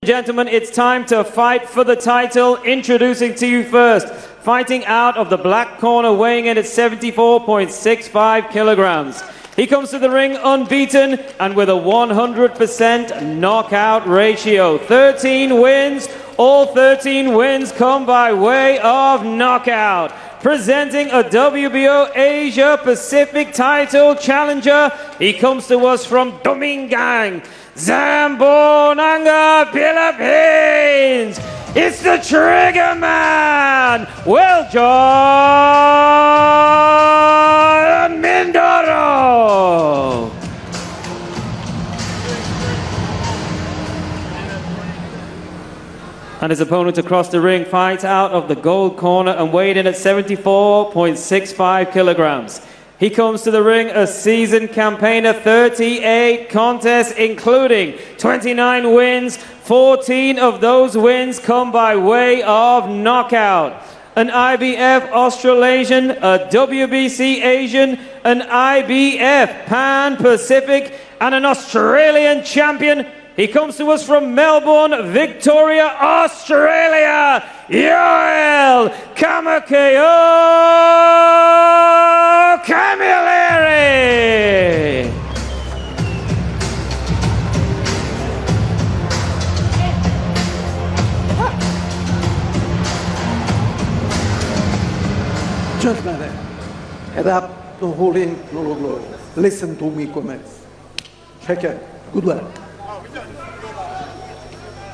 Gentlemen, it's time to fight for the title. Introducing to you first, fighting out of the black corner, weighing in at 74.65 kilograms. He comes to the ring unbeaten and with a 100% knockout ratio. 13 wins, all 13 wins come by way of knockout. Presenting a WBO Asia Pacific title challenger, he comes to us from Domingang, Dambuhalang, Philippines. It's the Triggerman, WELJON MINDORO. And his opponent across the ring fights out of the gold corner and weighed in at 74.65 kilograms. He comes to the ring a seasoned campaigner, 38 contests, including 29 wins. 14 of those wins come by way of knockout. An IBF Australasian, a WBC Asian, an IBF Pan-Pacific, and an Australian champion. He comes to us from Melbourne, Victoria, Australia, Yoel Kamilere. Gentlemen, head up the holding glory. Listen to me comments. Check it. Good luck.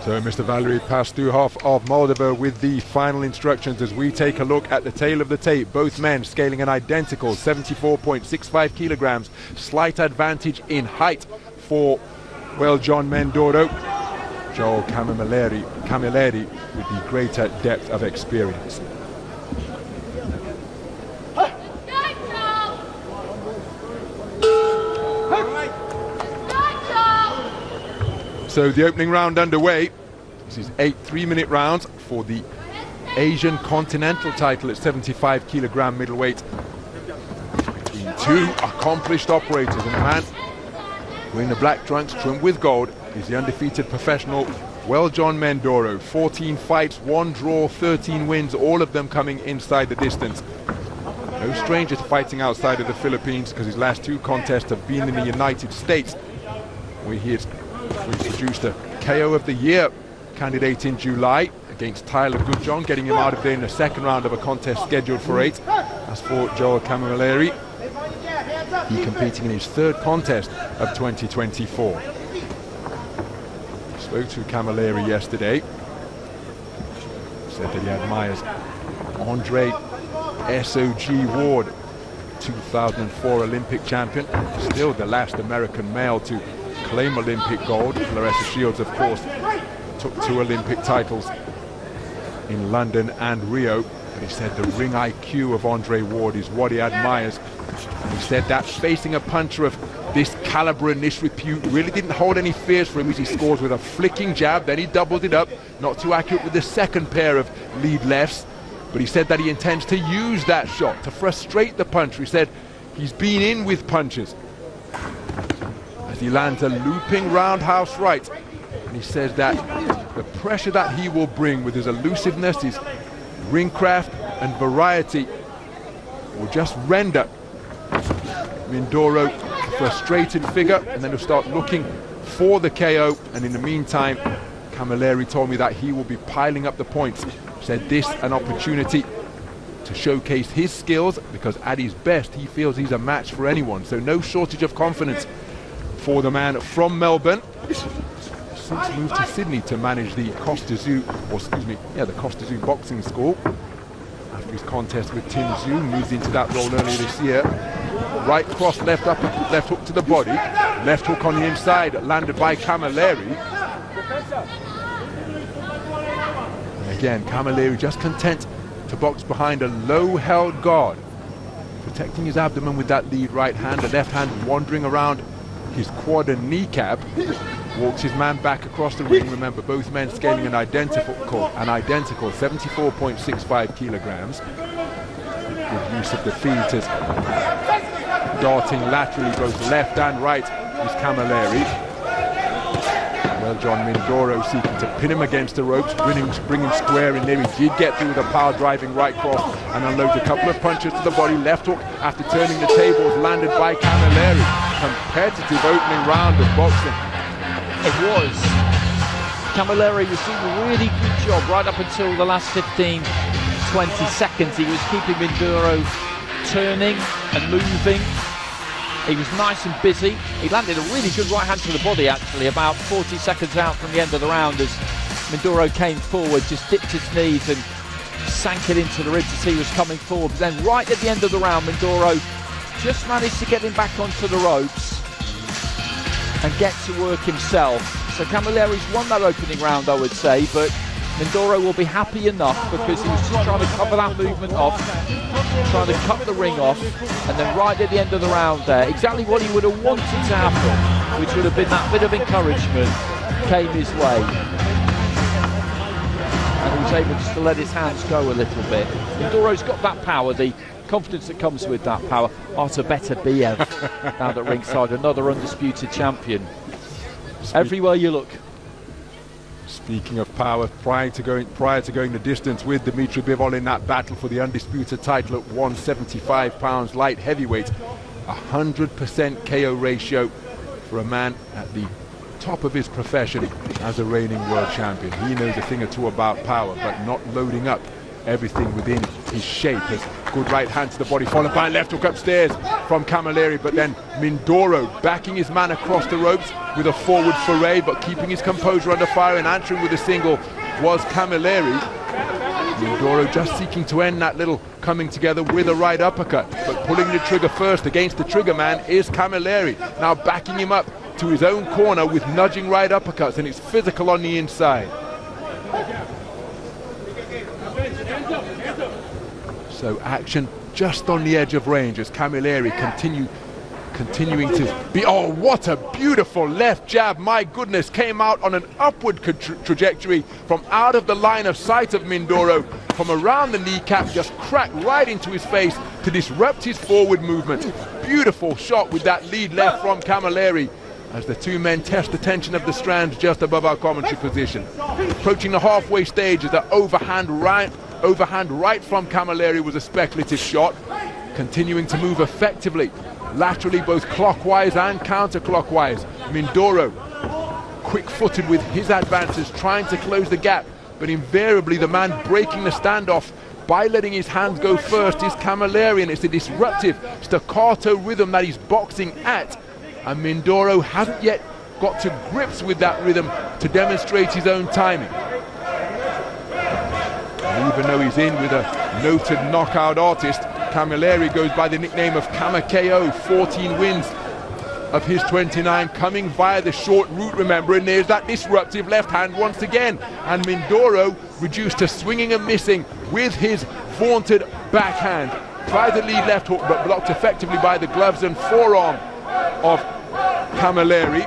So Mr. Valery Pastuhov of Moldova with the final instructions as we take a look at the tail of the tape. Both men scaling an identical 74.65 kilograms. Slight advantage in height for WELJON MINDORO. Joel Camilleri with the greater depth of experience. So the opening round underway. This is 8 3-minute rounds for the Asian Continental title at 75 kilogram middleweight. Between two accomplished operators, and the man wearing the black trunks trimmed with gold is the undefeated professional WELJON MINDORO. 14 fights, 1 draw, 13 wins, all of them coming inside the distance. No stranger to fighting outside of the Philippines because his last 2 contests have been in the United States, where he has produced a KO of the year candidate in July against Tyler Goodjohn, getting him out of there in the second round of a contest scheduled for 8. As for Joel Camilleri, he competing in his 3rd contest of 2024. Spoke to Camilleri yesterday. Said that he admires Andre SOG Ward, 2004 Olympic champion, still the last American male to claim Olympic gold. Claressa Shields, of course, took 2 Olympic titles in London and Rio. But he said the ring IQ of Andre Ward is what he admires. He said that facing a puncher of this caliber and this repute really didn't hold any fears for him as he scores with a flicking jab, then he doubled it up, not too accurate with the second pair of lead lefts. But he said that he intends to use that shot to frustrate the puncher. He said he's been in with punches. As he lands a looping roundhouse right, and he says that the pressure that he will bring with his elusiveness, his ring craft and variety will just render Mindoro a frustrated figure, and then he'll start looking for the KO. And in the meantime, Camilleri told me that he will be piling up the points. Said this an opportunity to showcase his skills, because at his best he feels he's a match for anyone. So no shortage of confidence for the man from Melbourne. Since moved to Sydney to manage the Costa Zoo, the Costa Zoo boxing school. After his contest with Tim Zhu, moved into that role earlier this year. Right cross, left upper, left hook to the body, left hook on the inside, landed by Camilleri. Again, Camilleri just content to box behind a low-held guard, protecting his abdomen with that lead right hand, the left hand wandering around his quad and kneecap. Walks his man back across the ring. Remember, both men scaling an identical 74.65 kilograms. Good use of the feet as darting laterally both left and right is Camilleri. WELJON Mindoro seeking to pin him against the ropes, bring him square in there. He did get through with a power driving right cross and unloads a couple of punches to the body. Left hook after turning the tables, landed by KAMAONG. Competitive opening round of boxing. It was. KAMAONG was doing a really good job right up until the last 15-20 seconds. He was keeping Mindoro turning and moving. He was nice and busy. He landed a really good right hand to the body, actually, about 40 seconds out from the end of the round as Mindoro came forward, just dipped his knees and sank it into the ribs as he was coming forward. But then right at the end of the round, Mindoro just managed to get him back onto the ropes and get to work himself. So KAMAONG's won that opening round, I would say, but Mindoro will be happy enough because he was just trying to cover that movement off, trying to cut the ring off, and then right at the end of the round there, exactly what he would have wanted to happen, which would have been that bit of encouragement, came his way. And he was able just to let his hands go a little bit. Mindoro's got that power, the confidence that comes with that power. Arta better Biev down at ringside, another undisputed champion. Everywhere you look. Speaking of power, prior to going the distance with Dmitry Bivol in that battle for the undisputed title at 175 pounds light heavyweight, 100% KO ratio for a man at the top of his profession as a reigning world champion. He knows a thing or two about power, but not loading up everything within his shape. His good right hand to the body, followed by a left hook upstairs from KAMAONG, but then Mindoro backing his man across the ropes with a forward foray, but keeping his composure under fire and answering with a single was KAMAONG. Mindoro just seeking to end that little coming together with a right uppercut, but pulling the trigger first against the trigger man is KAMAONG. Now backing him up to his own corner with nudging right uppercuts, and it's physical on the inside. So action just on the edge of range as KAMAONG continuing to be, oh, what a beautiful left jab, my goodness, came out on an upward trajectory from out of the line of sight of Mindoro, from around the kneecap, just cracked right into his face to disrupt his forward movement. Beautiful shot with that lead left from KAMAONG as the two men test the tension of the strands just above our commentary position. Approaching the halfway stage as the overhand right from KAMAONG was a speculative shot, continuing to move effectively laterally, both clockwise and counterclockwise. Mindoro quick-footed with his advances, trying to close the gap, but invariably the man breaking the standoff by letting his hands go first is KAMAONG, and it's a disruptive staccato rhythm that he's boxing at, and Mindoro hasn't yet got to grips with that rhythm to demonstrate his own timing. Even though he's in with a noted knockout artist, KAMAONG goes by the nickname of KAMA-KO. 14 wins of his 29 coming via the short route, remember, and there's that disruptive left hand once again, and Mindoro reduced to swinging and missing with his vaunted backhand. Tried the lead left hook but blocked effectively by the gloves and forearm of KAMAONG.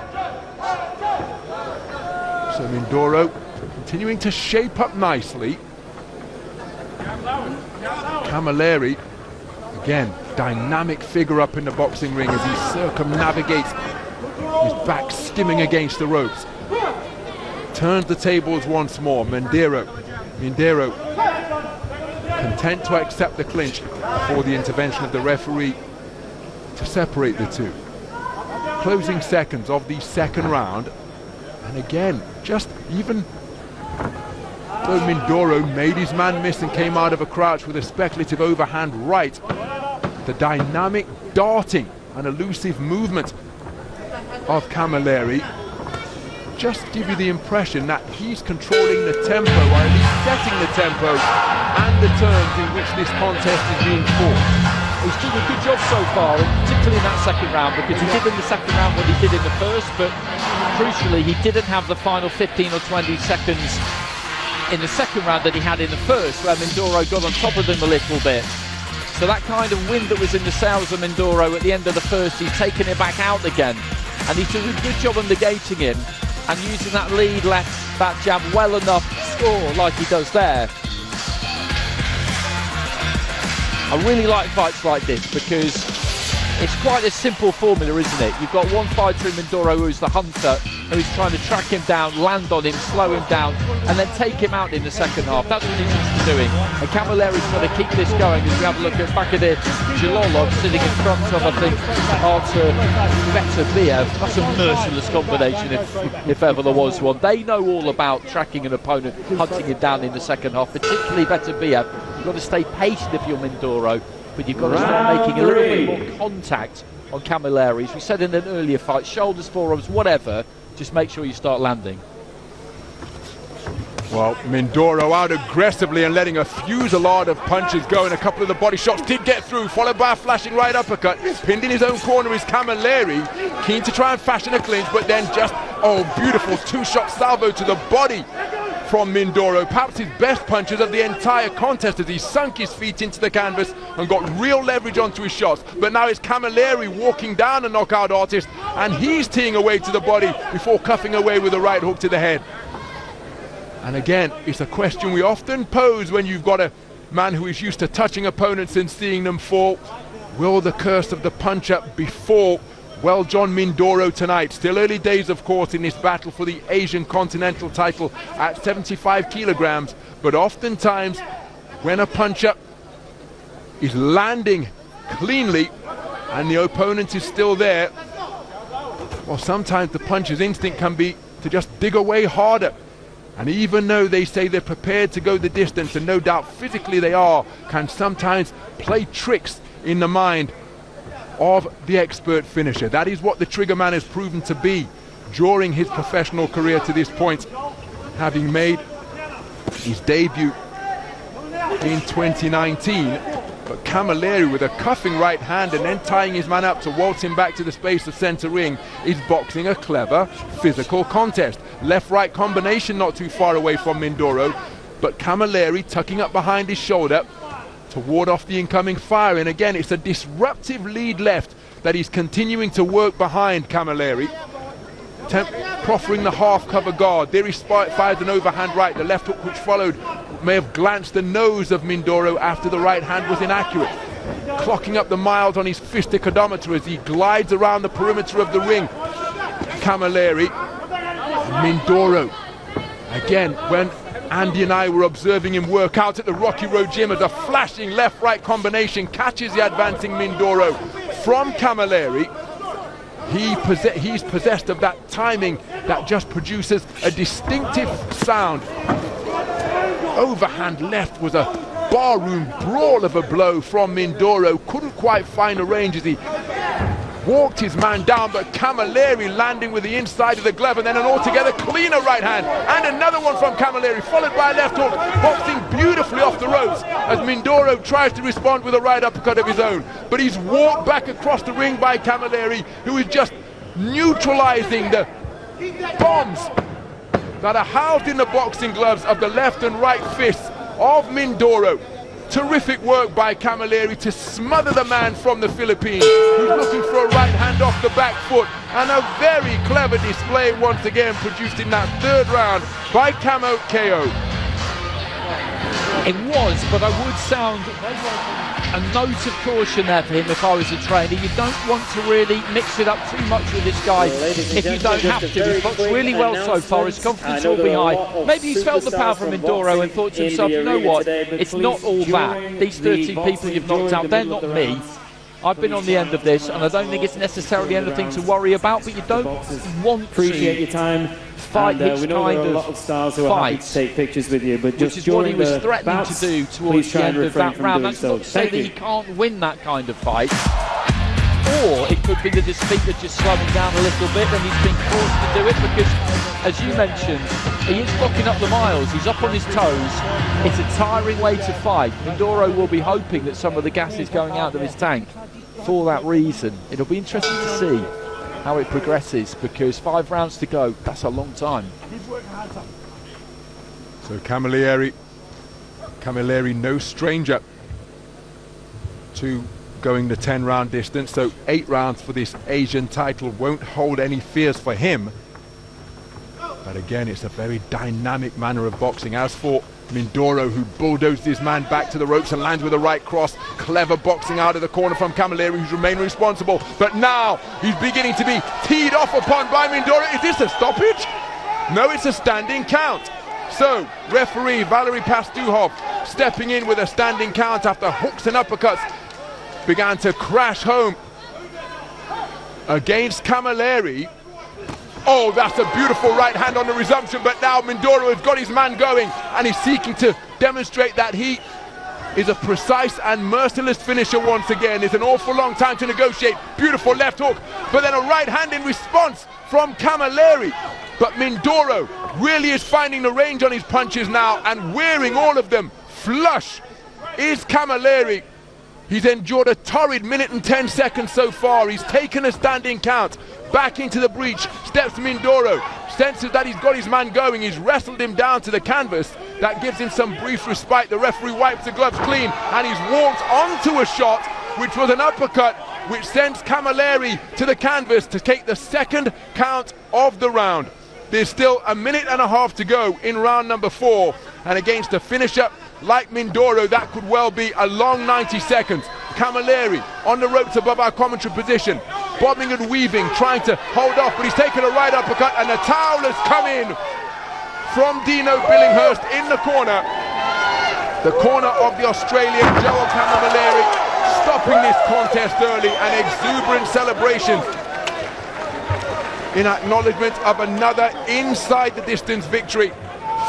So Mindoro continuing to shape up nicely. KAMAONG, again, dynamic figure up in the boxing ring as he circumnavigates, his back skimming against the ropes. Turns the tables once more. Mindoro content to accept the clinch for the intervention of the referee to separate the two. Closing seconds of the second round, and again, just even though Mindoro made his man miss and came out of a crouch with a speculative overhand right, the dynamic darting and elusive movement of KAMAONG just give you the impression that he's controlling the tempo, or at least setting the tempo and the terms in which this contest is being fought. He's doing a good job so far, and particularly in that second round, because he did in the second round what he did in the first, but crucially he didn't have the final 15 or 20 seconds in the second round that he had in the first, where Mindoro got on top of him a little bit. So that kind of wind that was in the sails of Mindoro at the end of the first, he's taken it back out again, and he's doing a good job of negating it and using that lead left back jab well enough to score like he does there. I really like fights like this because it's quite a simple formula, isn't it? You've got one fighter in Mindoro who's the hunter, who's trying to track him down, land on him, slow him down, and then take him out in the second half. That's what he's used to doing. And Camilleri's got to keep this going as we have a look at Bakir Jalolov sitting in front of, I think, Artur Beterbiev. That's a merciless combination if ever there was one. They know all about tracking an opponent, hunting him down in the second half, particularly Beterbiev. You've got to stay patient if you're Mindoro, but you've got to start making a little bit more contact on Camilleri. As we said in an earlier fight, shoulders, forearms, whatever, just make sure you start landing. Well, Mindoro out aggressively and letting a fusillade of punches go, and a couple of the body shots did get through, followed by a flashing right uppercut. Pinned in his own corner is Camilleri, keen to try and fashion a clinch, but then just, oh, beautiful two-shot salvo to the body from Mindoro. Perhaps his best punches of the entire contest as he sunk his feet into the canvas and got real leverage onto his shots. But now it's Camilleri walking down a knockout artist, and he's teeing away to the body before cuffing away with a right hook to the head. And again, it's a question we often pose when you've got a man who is used to touching opponents and seeing them fall. Will the curse of the puncher befall WELJON Mindoro tonight? Still early days, of course, in this battle for the Asian Continental title at 75 kilograms. But oftentimes, when a puncher is landing cleanly and the opponent is still there, well, sometimes the puncher's instinct can be to just dig away harder. And even though they say they're prepared to go the distance, and no doubt physically they are, can sometimes play tricks in the mind of the expert finisher. That is what the Triggerman has proven to be during his professional career to this point, having made his debut in 2019. But Camilleri, with a cuffing right hand and then tying his man up to waltz him back to the space of centre ring, is boxing a clever physical contest. Left-right combination not too far away from Mindoro, but Camilleri tucking up behind his shoulder to ward off the incoming fire. And again, it's a disruptive lead left that he's continuing to work behind Camilleri, proffering the half-cover guard. There he fires an overhand right. The left hook which followed may have glanced the nose of Mindoro after the right hand was inaccurate. Clocking up the miles on his fistic odometer as he glides around the perimeter of the ring. Camilleri, Mindoro. Again, when Andy and I were observing him work out at the Rocky Road Gym, as a flashing left-right combination catches the advancing Mindoro from Camilleri. He's possessed of that timing that just produces a distinctive sound. Overhand left was a barroom brawl of a blow from Mindoro. Couldn't quite find a range as he walked his man down, but Camilleri landing with the inside of the glove, and then an altogether cleaner right hand, and another one from Camilleri, followed by a left hook, boxing beautifully off the ropes as Mindoro tries to respond with a right uppercut of his own. But he's walked back across the ring by Camilleri, who is just neutralizing the bombs that are housed in the boxing gloves of the left and right fists of Mindoro. Terrific work by Camilleri to smother the man from the Philippines, who's looking for a right hand off the back foot, and a very clever display once again produced in that third round by Camo KO. It was, but I would sound a note of caution there for him if I was a trainer. You don't want to really mix it up too much with this guy if you don't have to. He's boxed really well so far, his confidence will be high. Maybe he's felt the power from Mindoro and thought to himself, you know what, it's not all that. These 13 people you've knocked out, they're not me. I've been on the end of this, and I don't think it's necessarily anything to worry about, but you don't want to fight this kind of fight, take pictures with you, but which is what he was threatening to do towards the end of that round. That's not to say that he can't win that kind of fight, or it could be that his feet are just slowing down a little bit and he's being forced to do it because, as you mentioned, he is blocking up the miles, he's up on his toes. It's a tiring way to fight. Mindoro will be hoping that some of the gas is going out of his tank for that reason. It'll be interesting to see how it progresses, because 5 rounds to go, that's a long time. So Camilleri no stranger to going the 10-round distance, so 8 rounds for this Asian title won't hold any fears for him. But again, it's a very dynamic manner of boxing. As for Mindoro, who bulldozed his man back to the ropes and lands with a right cross. Clever boxing out of the corner from Camilleri, who's remained responsible. But now he's beginning to be teed off upon by Mindoro. Is this a stoppage? No, it's a standing count. So, referee Valery Pastuhov stepping in with a standing count after hooks and uppercuts began to crash home against Camilleri. Oh, that's a beautiful right hand on the resumption, but now Mindoro has got his man going and he's seeking to demonstrate that he is a precise and merciless finisher once again. It's an awful long time to negotiate. Beautiful left hook, but then a right hand in response from Camilleri. But Mindoro really is finding the range on his punches now and wearing all of them flush is Camilleri. He's endured a torrid minute and 10 seconds so far. He's taken a standing count. Back into the breach, steps Mindoro. Senses that he's got his man going. He's wrestled him down to the canvas. That gives him some brief respite. The referee wipes the gloves clean and he's walked onto a shot, which was an uppercut, which sends Camilleri to the canvas to take the second count of the round. There's still a minute and a half to go in round number 4, and against a finisher like Mindoro, that could well be a long 90 seconds. Camilleri on the ropes above our commentary position, bobbing and weaving, trying to hold off, but he's taken a right uppercut, and the towel has come in from Dino Billinghurst in the corner of the Australian Joel Camilleri, stopping this contest early. An exuberant celebration in acknowledgement of another inside the distance victory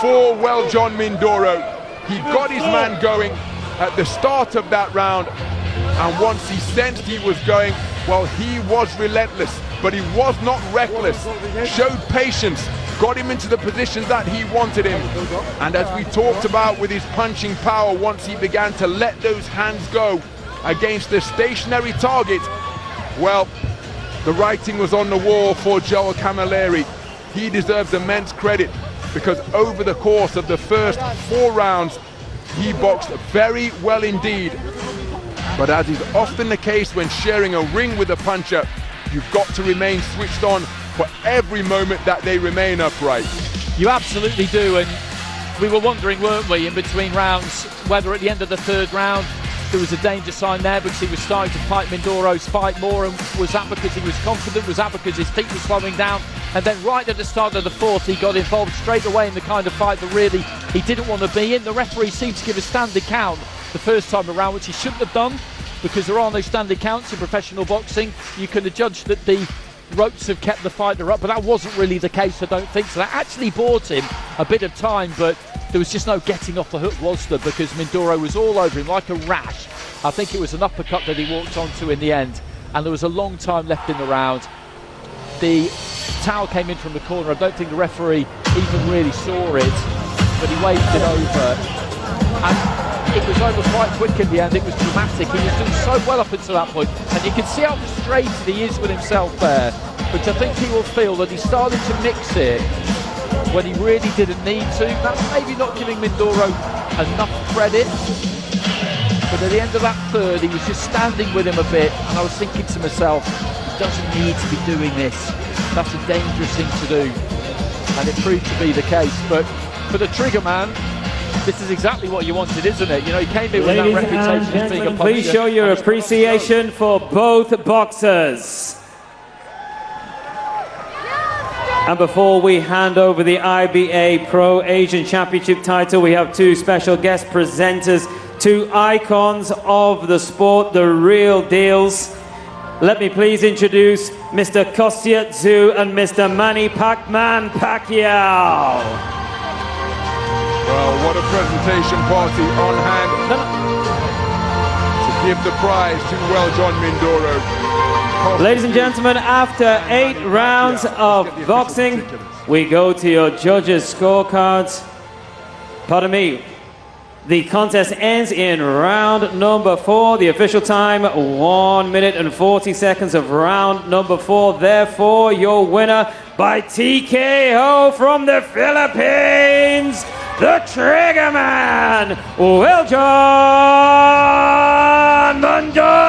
for WELJON Mindoro. He got his man going at the start of that round, and once he sensed he was going, well, he was relentless, but he was not reckless. Showed patience, got him into the position that he wanted him, and as we talked about with his punching power, once he began to let those hands go against the stationary target, well, the writing was on the wall for Joel Camilleri. He deserves immense credit because over the course of the first 4 rounds, he boxed very well indeed. But as is often the case when sharing a ring with a puncher, you've got to remain switched on for every moment that they remain upright. You absolutely do, and we were wondering, weren't we, in between rounds, whether at the end of the 3rd round there was a danger sign there because he was starting to fight Mindoro's fight more, and was that because he was confident, was that because his feet were slowing down? And then right at the start of the 4th he got involved straight away in the kind of fight that really he didn't want to be in. The referee seemed to give a standing count the first time around, which he shouldn't have done because there are no standing counts in professional boxing. You could have judged that the ropes have kept the fighter up, but that wasn't really the case, I don't think. So that actually bought him a bit of time, but there was just no getting off the hook, was there? Because Mindoro was all over him like a rash. I think it was an uppercut that he walked onto in the end, and there was a long time left in the round. The towel came in from the corner. I don't think the referee even really saw it, but he waved it over. And it was over quite quick in the end. It was dramatic. He was doing so well up until that point, and you can see how frustrated he is with himself there, which I think he will feel that he started to mix it when he really didn't need to. That's maybe not giving Mindoro enough credit, but at the end of that 3rd he was just standing with him a bit, and I was thinking to myself, he doesn't need to be doing this. That's a dangerous thing to do, and it proved to be the case. But for the Triggerman, this is exactly what you wanted, isn't it? You know, he came in with that reputation as being a puncher. Please show your appreciation for both boxers. And before we hand over the IBA Pro Asian Championship title, we have 2 special guest presenters, 2 icons of the sport, the real deals. Let me please introduce Mr. Kostya Tszyu and Mr. Manny Pacman Pacquiao. Well, what a presentation party on hand to give the prize to WELJON Mindoro. Ladies and gentlemen, after 8 rounds of boxing, we go to your judges' scorecards. Pardon me. The contest ends in round number 4. The official time, 1 minute and 40 seconds of round number 4. Therefore, your winner by TKO from the Philippines, the Triggerman, WELJON Mindoro.